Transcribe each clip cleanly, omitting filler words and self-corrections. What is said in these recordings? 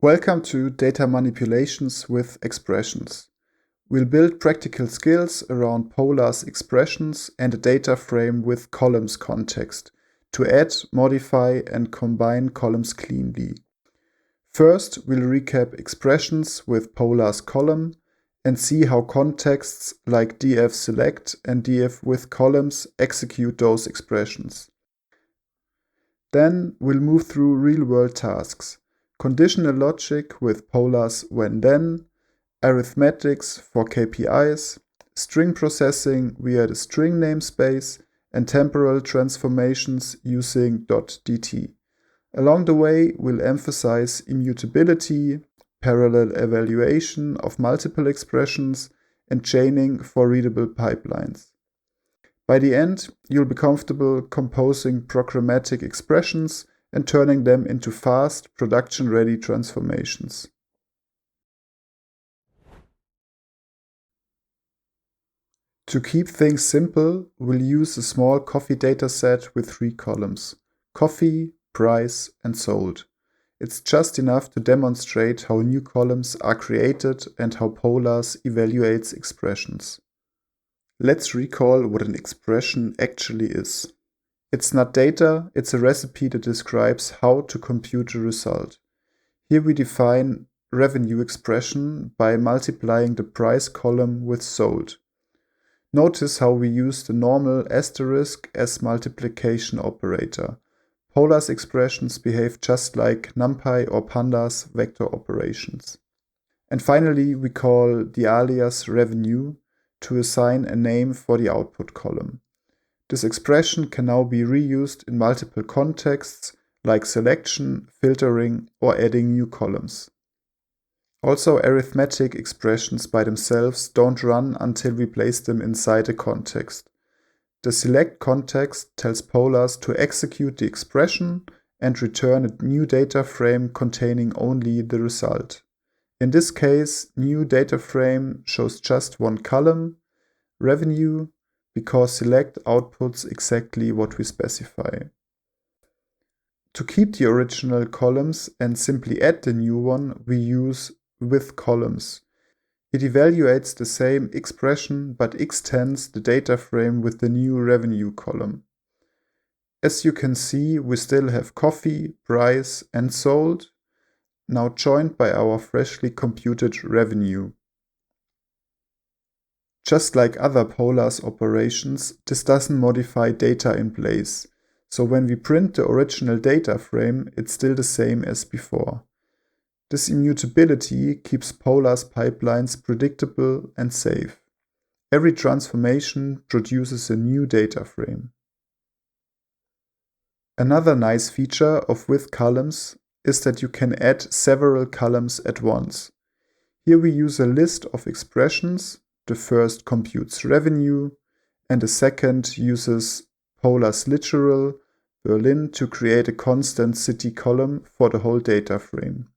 Welcome to Data Manipulations with Expressions. We'll build practical skills around Polars expressions and a data frame with columns context to add, modify, and combine columns cleanly. First, we'll recap expressions with Polars column and see how contexts like df select and df with columns execute those expressions. Then we'll move through real-world tasks. Conditional logic with Polars when-then, arithmetics for KPIs, string processing via the string namespace, and temporal transformations using .dt. Along the way, we'll emphasize immutability, parallel evaluation of multiple expressions, and chaining for readable pipelines. By the end, you'll be comfortable composing programmatic expressions and turning them into fast, production-ready transformations. To keep things simple, we'll use a small coffee dataset with 3 columns: coffee, price, and sold. It's just enough to demonstrate how new columns are created and how Polars evaluates expressions. Let's recall what an expression actually is. It's not data, it's a recipe that describes how to compute a result. Here we define revenue expression by multiplying the price column with sold. Notice how we use the normal asterisk as multiplication operator. Polars expressions behave just like NumPy or pandas vector operations. And finally, we call the alias revenue to assign a name for the output column. This expression can now be reused in multiple contexts like selection, filtering, or adding new columns. Also, arithmetic expressions by themselves don't run until we place them inside a context. The select context tells Polars to execute the expression and return a new data frame containing only the result. In this case, new data frame shows just one column, revenue, because select outputs exactly what we specify. To keep the original columns and simply add the new one, we use with columns. It evaluates the same expression but extends the data frame with the new revenue column. As you can see, we still have coffee, price, and sold, now joined by our freshly computed revenue. Just like other Polars operations, this doesn't modify data in place, so when we print the original data frame, it's still the same as before. This immutability keeps Polars pipelines predictable and safe. Every transformation produces a new data frame. Another nice feature of with columns is that you can add several columns at once. Here we use a list of expressions. The first computes revenue, and the second uses Polars literal Berlin to create a constant city column for the whole data frame.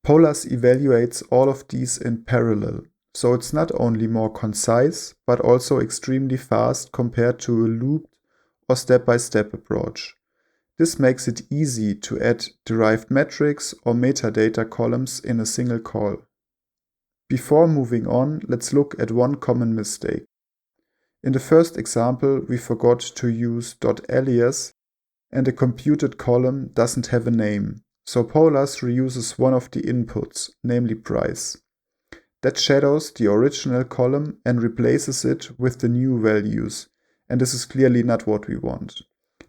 Polars evaluates all of these in parallel, so it's not only more concise, but also extremely fast compared to a looped or step-by-step approach. This makes it easy to add derived metrics or metadata columns in a single call. Before moving on, let's look at one common mistake. In the first example, we forgot to use .alias and the computed column doesn't have a name, so Polars reuses one of the inputs, namely price. That shadows the original column and replaces it with the new values, and this is clearly not what we want.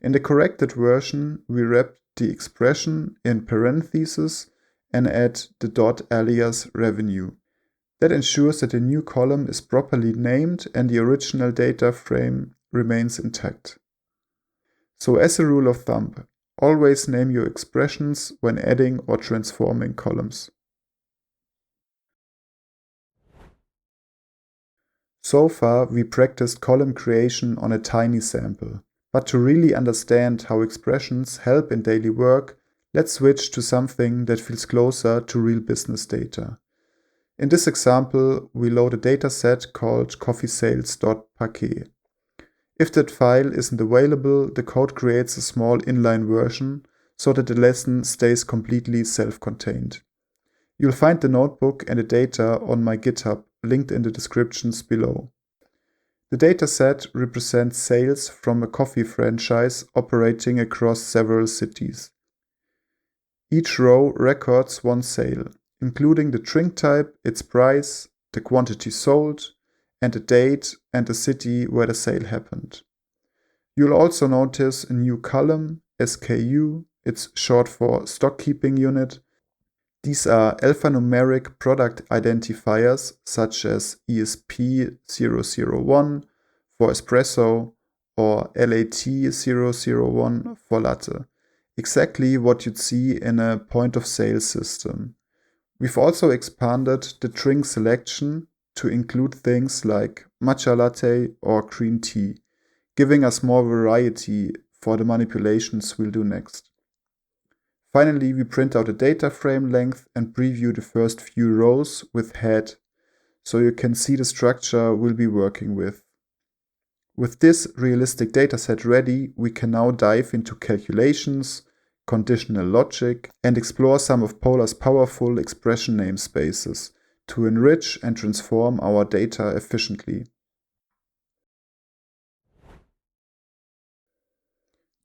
In the corrected version, we wrap the expression in parentheses and add the .alias revenue. That ensures that the new column is properly named and the original data frame remains intact. So as a rule of thumb, always name your expressions when adding or transforming columns. So far, we practiced column creation on a tiny sample. But to really understand how expressions help in daily work, let's switch to something that feels closer to real business data. In this example, we load a dataset called coffeesales.paquet. If that file isn't available, the code creates a small inline version so that the lesson stays completely self-contained. You'll find the notebook and the data on my GitHub, linked in the descriptions below. The dataset represents sales from a coffee franchise operating across several cities. Each row records one sale, including the drink type, its price, the quantity sold, and the date and the city where the sale happened. You'll also notice a new column, SKU, it's short for stock keeping unit. These are alphanumeric product identifiers such as ESP001 for espresso or LAT001 for latte. Exactly what you'd see in a point of sale system. We've also expanded the drink selection to include things like matcha latte or green tea, giving us more variety for the manipulations we'll do next. Finally, we print out a data frame length and preview the first few rows with head, so you can see the structure we'll be working with. With this realistic dataset ready, we can now dive into calculations, conditional logic, and explore some of Polar's powerful expression namespaces to enrich and transform our data efficiently.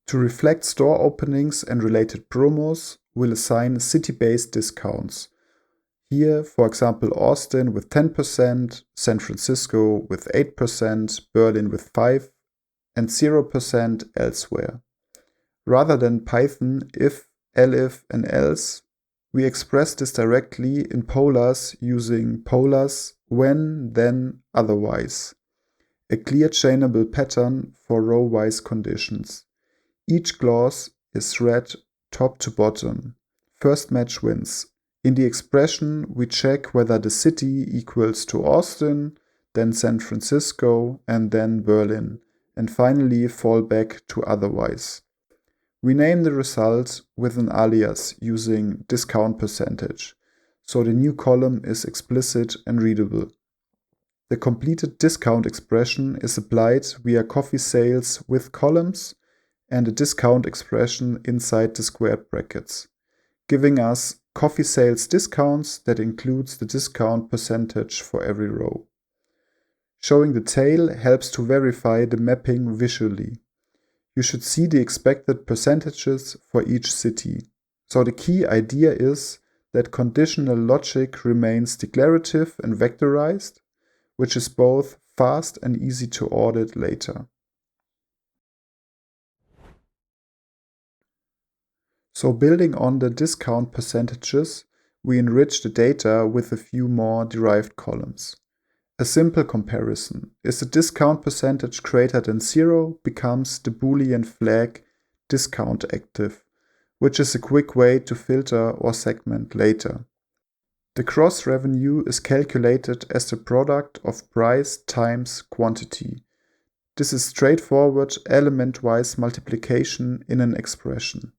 To reflect store openings and related promos, we'll assign city-based discounts. Here, for example, Austin with 10%, San Francisco with 8%, Berlin with 5%, and 0% elsewhere. Rather than Python if, elif, and else, we express this directly in Polars using Polars when, then, otherwise. A clear chainable pattern for row-wise conditions. Each clause is read top to bottom. First match wins. In the expression, we check whether the city equals to Austin, then San Francisco, and then Berlin, and finally fall back to otherwise. We name the result with an alias using discount percentage, so the new column is explicit and readable. The completed discount expression is applied via coffee sales with columns and a discount expression inside the squared brackets, giving us coffee sales discounts that includes the discount percentage for every row. Showing the tail helps to verify the mapping visually. You should see the expected percentages for each city. So the key idea is that conditional logic remains declarative and vectorized, which is both fast and easy to audit later. So building on the discount percentages, we enrich the data with a few more derived columns. A simple comparison is the discount percentage greater than 0 becomes the Boolean flag discount active, which is a quick way to filter or segment later. The gross revenue is calculated as the product of price times quantity. This is straightforward element-wise multiplication in an expression.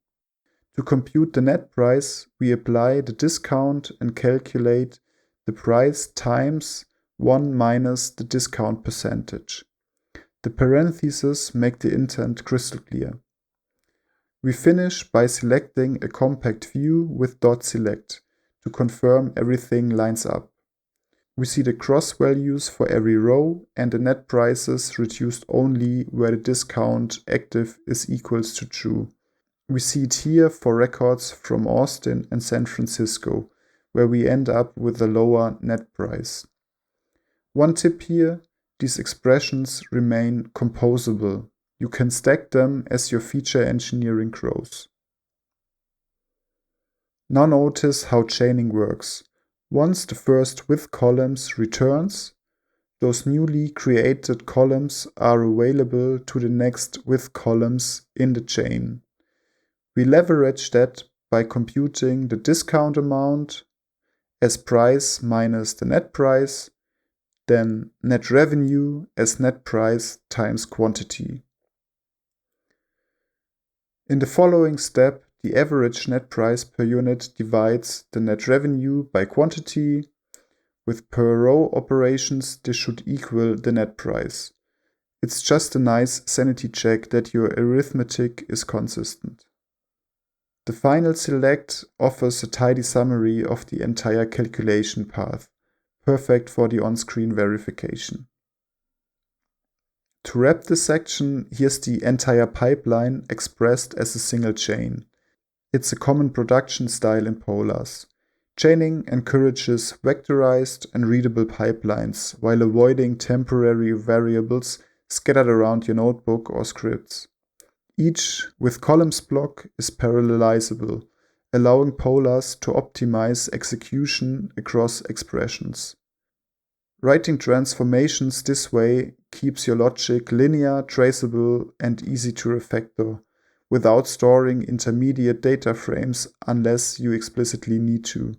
To compute the net price, we apply the discount and calculate the price times 1 minus the discount percentage. The parentheses make the intent crystal clear. We finish by selecting a compact view with .select to confirm everything lines up. We see the cross values for every row and the net prices reduced only where the discount active is equals to true. We see it here for records from Austin and San Francisco, where we end up with a lower net price. One tip here, these expressions remain composable. You can stack them as your feature engineering grows. Now notice how chaining works. Once the first with columns returns, those newly created columns are available to the next with columns in the chain. We leverage that by computing the discount amount as price minus the net price, then net revenue as net price times quantity. In the following step, the average net price per unit divides the net revenue by quantity. With per row operations, this should equal the net price. It's just a nice sanity check that your arithmetic is consistent. The final select offers a tidy summary of the entire calculation path, perfect for the on-screen verification. To wrap this section, here's the entire pipeline expressed as a single chain. It's a common production style in Polars. Chaining encourages vectorized and readable pipelines while avoiding temporary variables scattered around your notebook or scripts. Each with columns block is parallelizable, allowing Polars to optimize execution across expressions. Writing transformations this way keeps your logic linear, traceable, and easy to refactor, without storing intermediate data frames unless you explicitly need to.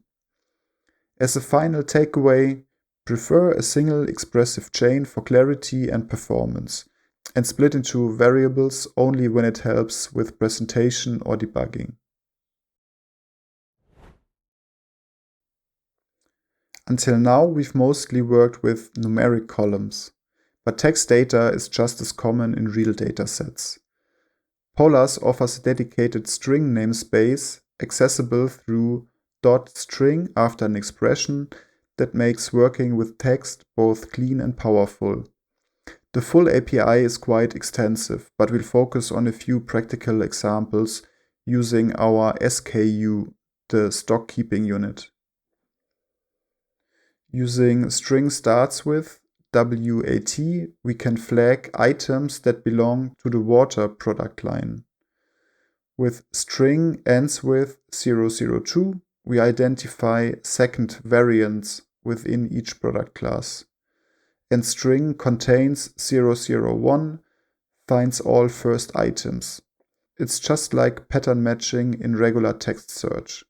As a final takeaway, prefer a single expressive chain for clarity and performance, and split into variables only when it helps with presentation or debugging. Until now, we've mostly worked with numeric columns, but text data is just as common in real datasets. Polars offers a dedicated string namespace accessible through .string after an expression that makes working with text both clean and powerful. The full API is quite extensive, but we'll focus on a few practical examples using our SKU, the stock keeping unit. Using string starts with WAT, we can flag items that belong to the water product line. With string ends with 002, we identify second variants within each product class. And string contains 001 finds all first items. It's just like pattern matching in regular text search.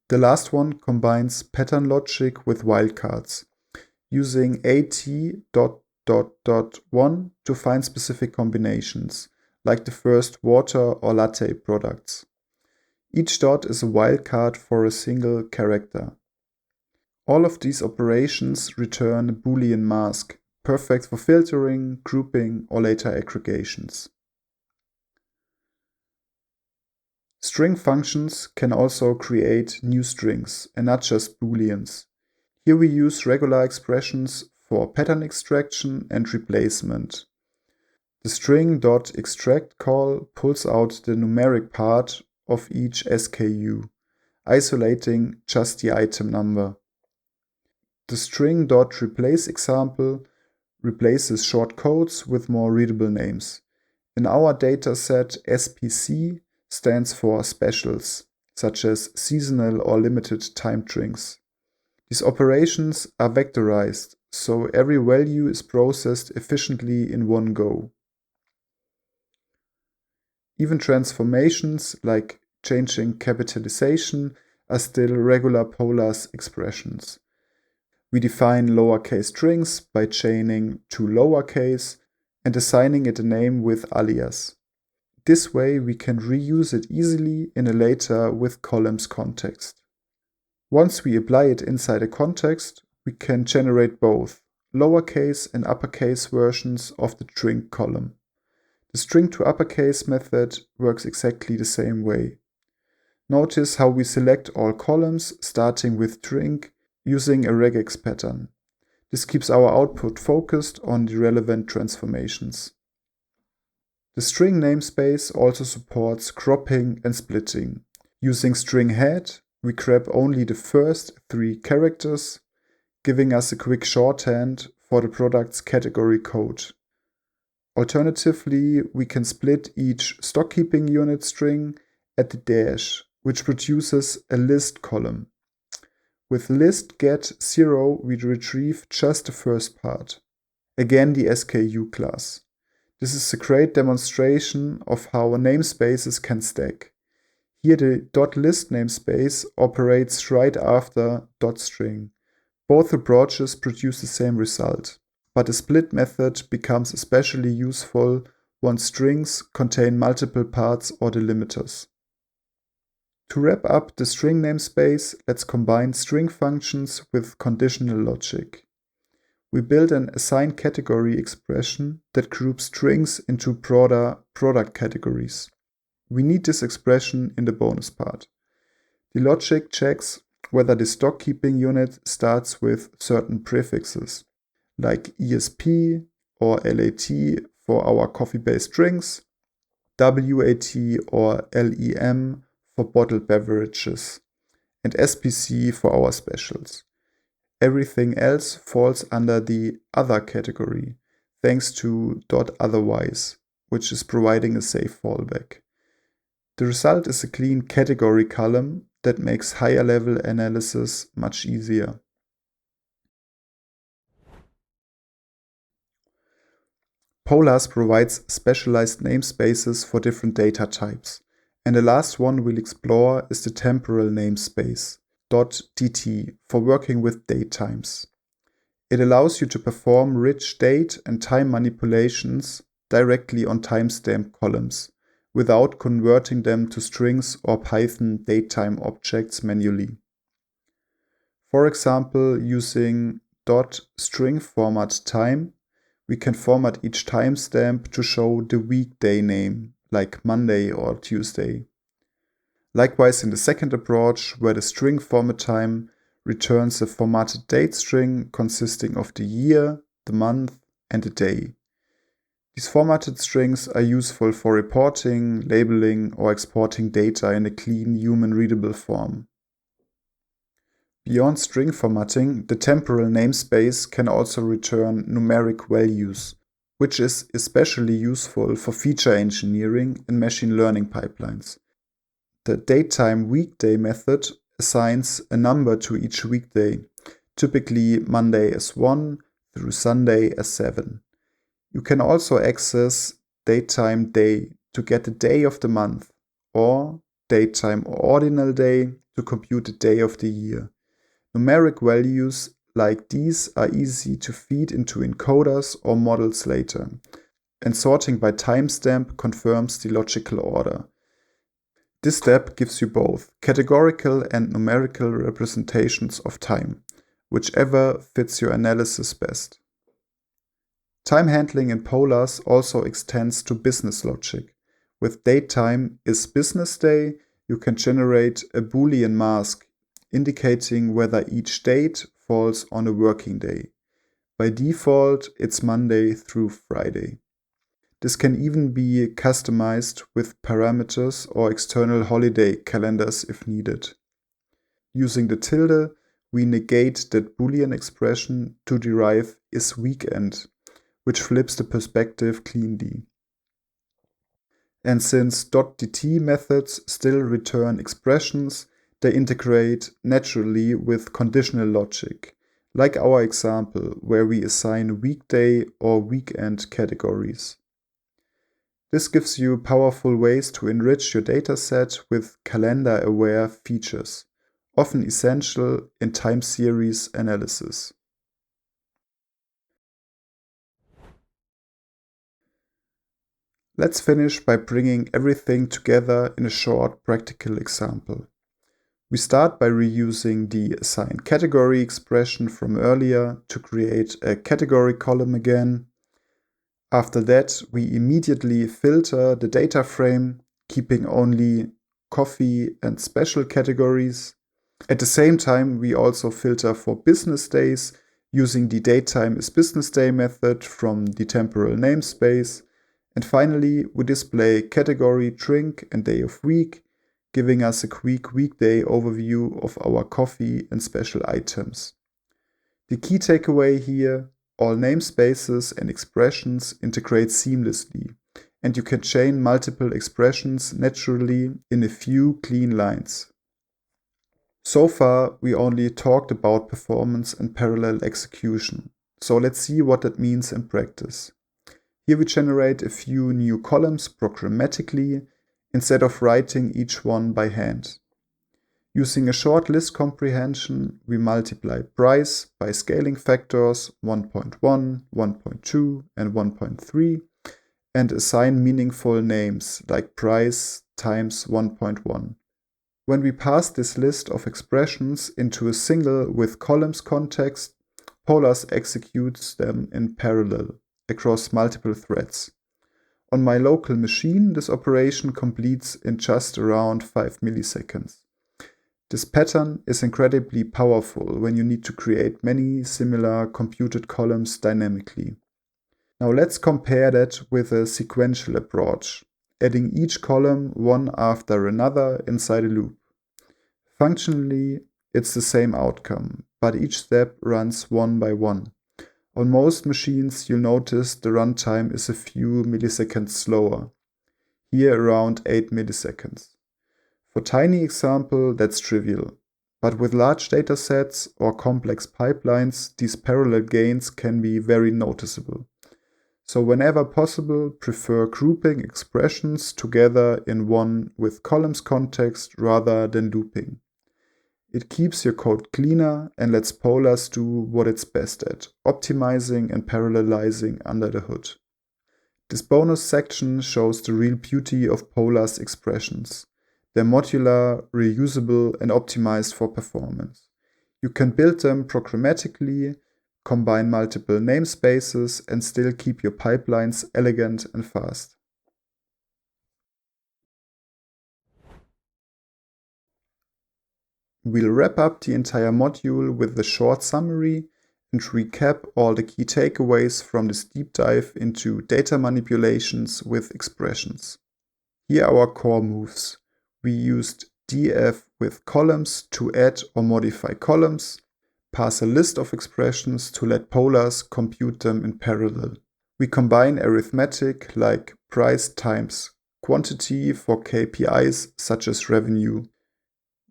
The last one combines pattern logic with wildcards, using at.1 to find specific combinations, like the first water or latte products. Each dot is a wildcard for a single character. All of these operations return a Boolean mask, perfect for filtering, grouping, or later aggregations. String functions can also create new strings and not just Booleans. Here we use regular expressions for pattern extraction and replacement. The string.extract call pulls out the numeric part of each SKU, isolating just the item number. The string.replace example replaces short codes with more readable names. In our dataset, SPC stands for specials, such as seasonal or limited time drinks. These operations are vectorized, so every value is processed efficiently in one go. Even transformations, like changing capitalization, are still regular Polars expressions. We define lowercase strings by chaining to lowercase and assigning it a name with alias. This way we can reuse it easily in a later with columns context. Once we apply it inside a context, we can generate both lowercase and uppercase versions of the string column. The string to uppercase method works exactly the same way. Notice how we select all columns starting with string using a regex pattern. This keeps our output focused on the relevant transformations. The string namespace also supports cropping and splitting. Using string head, we grab only the first 3 characters, giving us a quick shorthand for the product's category code. Alternatively, we can split each stock keeping unit string at the dash, which produces a list column. With list get 0, we retrieve just the first part. Again, the SKU class. This is a great demonstration of how namespaces can stack. Here the .list namespace operates right after .string. Both approaches produce the same result, but the split method becomes especially useful once strings contain multiple parts or delimiters. To wrap up the string namespace, let's combine string functions with conditional logic. We build an assign category expression that groups strings into broader product categories. We need this expression in the bonus part. The logic checks whether the stock keeping unit starts with certain prefixes, like ESP or LAT for our coffee-based drinks, WAT or LEM for bottled beverages, and SPC for our specials. Everything else falls under the other category, thanks to .otherwise, which is providing a safe fallback. The result is a clean category column that makes higher level analysis much easier. Polars provides specialized namespaces for different data types, and the last one we'll explore is the temporal namespace, .dt, for working with datetimes. It allows you to perform rich date and time manipulations directly on timestamp columns, without converting them to strings or Python datetime objects manually. For example, using .string format time, we can format each timestamp to show the weekday name, like Monday or Tuesday. Likewise in the second approach, where the string format time returns a formatted date string consisting of the year, the month, and the day. These formatted strings are useful for reporting, labeling, or exporting data in a clean, human-readable form. Beyond string formatting, the temporal namespace can also return numeric values, which is especially useful for feature engineering in machine learning pipelines. The datetime weekday method assigns a number to each weekday, typically Monday as 1 through Sunday as 7. You can also access datetime day to get the day of the month, or datetime ordinal day to compute the day of the year. Numeric values like these are easy to feed into encoders or models later, and sorting by timestamp confirms the logical order. This step gives you both categorical and numerical representations of time, whichever fits your analysis best. Time handling in Polars also extends to business logic. With datetime is business day, you can generate a Boolean mask indicating whether each date falls on a working day. By default, it's Monday through Friday. This can even be customized with parameters or external holiday calendars if needed. Using the tilde, we negate that Boolean expression to derive is weekend, which flips the perspective cleanly. And since .dt methods still return expressions, they integrate naturally with conditional logic, like our example where we assign weekday or weekend categories. This gives you powerful ways to enrich your dataset with calendar-aware features, often essential in time series analysis. Let's finish by bringing everything together in a short practical example. We start by reusing the assign category expression from earlier to create a category column again. After that, we immediately filter the data frame, keeping only coffee and special categories. At the same time, we also filter for business days using the datetime is business day method from the temporal namespace. And finally, we display category drink and day of week, giving us a quick weekday overview of our coffee and special items. The key takeaway here, all namespaces and expressions integrate seamlessly, and you can chain multiple expressions naturally in a few clean lines. So far, we only talked about performance and parallel execution, so let's see what that means in practice. Here we generate a few new columns programmatically, instead of writing each one by hand. Using a short list comprehension, we multiply price by scaling factors 1.1, 1.2, and 1.3, and assign meaningful names like price times 1.1. When we pass this list of expressions into a single with columns context, Polars executes them in parallel across multiple threads. On my local machine, this operation completes in just around 5 milliseconds. This pattern is incredibly powerful when you need to create many similar computed columns dynamically. Now let's compare that with a sequential approach, adding each column one after another inside a loop. Functionally, it's the same outcome, but each step runs one by one. On most machines, you'll notice the runtime is a few milliseconds slower, here around 8 milliseconds. For tiny example, that's trivial, but with large datasets or complex pipelines, these parallel gains can be very noticeable. So whenever possible, prefer grouping expressions together in one with columns context rather than looping. It keeps your code cleaner and lets Polars do what it's best at, optimizing and parallelizing under the hood. This bonus section shows the real beauty of Polars expressions. They're modular, reusable, and optimized for performance. You can build them programmatically, combine multiple namespaces, and still keep your pipelines elegant and fast. We'll wrap up the entire module with a short summary and recap all the key takeaways from this deep dive into data manipulations with expressions. Here are our core moves. We used df with columns to add or modify columns, pass a list of expressions to let Polars compute them in parallel. We combine arithmetic like price times quantity for KPIs such as revenue.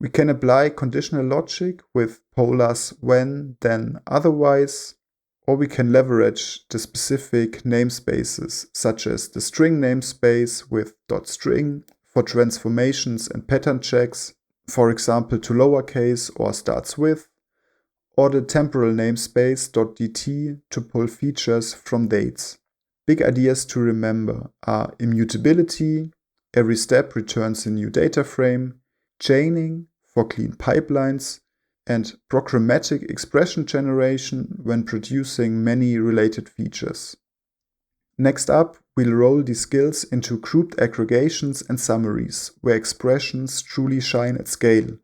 We can apply conditional logic with Polars when, then, otherwise, or we can leverage the specific namespaces such as the string namespace with .string for transformations and pattern checks, for example to lowercase or starts with, or the temporal namespace .dt to pull features from dates. Big ideas to remember are immutability, every step returns a new data frame, chaining for clean pipelines, and programmatic expression generation when producing many related features. Next up, we'll roll these skills into grouped aggregations and summaries, where expressions truly shine at scale.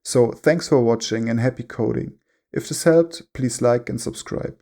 So thanks for watching and happy coding. If this helped, please like and subscribe.